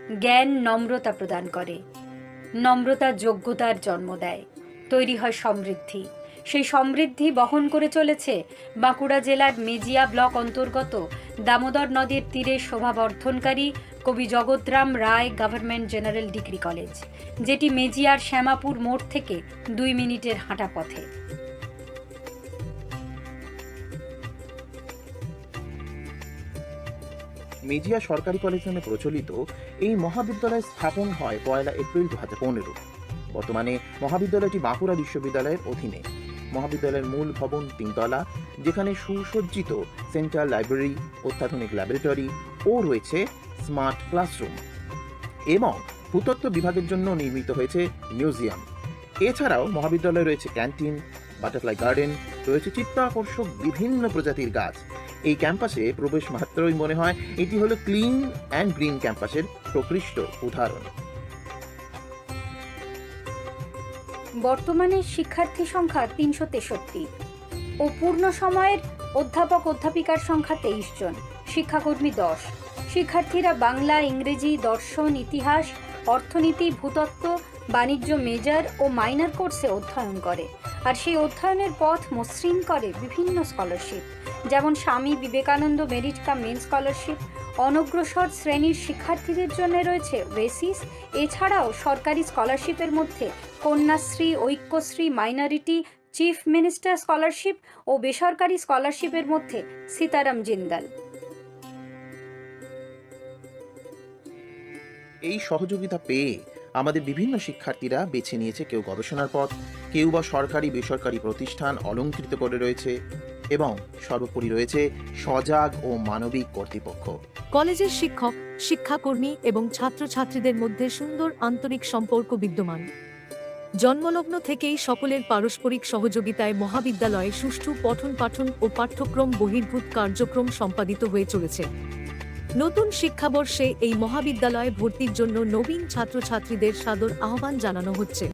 জ্ঞান নম্রতা প্রদান করে। নম্রতা যোগ্যতার জন্ম দেয়, তৈরি হয় সমৃদ্ধি। সেই সমৃদ্ধি বহন করে চলেছে বাঁকুড়া জেলার মেজিয়া ব্লক অন্তর্গত দামোদর নদীর তীরে শোভাবর্ধনকারী কবি জগৎরাম রায় গভর্নমেন্ট জেনারেল ডিগ্রি কলেজ, যেটি মেজিয়ার শ্যামাপুর মোড় থেকে 2 মিনিটের হাঁটা পথে। মেজিয়া সরকারি কলেজ নামে প্রচলিত এই মহাবিদ্যালয় স্থাপন হয় 1 এপ্রিল 2015। বর্তমানে মহাবিদ্যালয়টি বাঁকুড়া বিশ্ববিদ্যালয়ের অধীনে। মহাবিদ্যালয়ের মূল ভবন 3 তলা, যেখানে সুসজ্জিত সেন্ট্রাল লাইব্রেরি, অত্যাধুনিক ল্যাবরেটরি ও রয়েছে স্মার্ট ক্লাসরুম, এবং ভূতত্ত্ব বিভাগের জন্য নির্মিত হয়েছে মিউজিয়াম। এছাড়াও মহাবিদ্যালয়ে রয়েছে ক্যান্টিন, বাটারফ্লাই গার্ডেন, রয়েছে চিত্তাকর্ষক বিভিন্ন প্রজাতির গাছ। এই ক্যাম্পাসে প্রবেশ মাত্রই মনে হয় এটি হলো ক্লিন অ্যান্ড গ্রিন ক্যাম্পাসের প্রকৃষ্ট উদাহরণ। বর্তমানে শিক্ষার্থী সংখ্যা 363 ও পূর্ণ সময়ের অধ্যাপক অধ্যাপিকার সংখ্যা 23 জন, শিক্ষাকর্মী 10। শিক্ষার্থীরা বাংলা, ইংরেজি, দর্শন, ইতিহাস, অর্থনীতি, ভূতত্ত্ব, বাণিজ্য মেজর ও মাইনর কোর্সে অধ্যয়ন করে। আর সেই অধ্যয়নের পথ মসৃণ করে বিভিন্ন স্কলারশিপ, যেমন Swami Vivekananda merit cum means scholarship. অনগ্রসর শ্রেণীর শিক্ষার্থীদের জন্য রয়েছে ওয়েসিস। এছাড়াও সরকারি স্কলারশিপের মধ্যে Kanyashree, Aikyashree, minority, chief minister scholarship ও বেসরকারি স্কলারশিপের মধ্যে সীতারাম জিন্দাল। এই সহযোগিতা পেয়ে আমাদের বিভিন্ন শিক্ষার্থীরা বেছে নিয়েছে কেউ গবেষণার পথ, কেউ বা সরকারি বেসরকারি প্রতিষ্ঠান অলংকৃত করে রয়েছে, এবং সর্বোপরি রয়েছে সজাগ ও মানবিক কর্তৃপক্ষ। কলেজের শিক্ষক, শিক্ষাকর্মী এবং ছাত্রছাত্রীদের মধ্যে সুন্দর আন্তরিক সম্পর্ক বিদ্যমান। জন্মলগ্ন থেকেই সকলের পারস্পরিক সহযোগিতায় মহাবিদ্যালয়ে সুষ্ঠু পঠন পাঠন ও পাঠ্যক্রম বহির্ভূত কার্যক্রম সম্পাদিত হয়ে চলেছে। নতুন শিক্ষাবর্ষে এই মহাবিদ্যালয়ে ভর্তির জন্য নবীন ছাত্রছাত্রীদের সাদর আহ্বান জানানো হচ্ছে।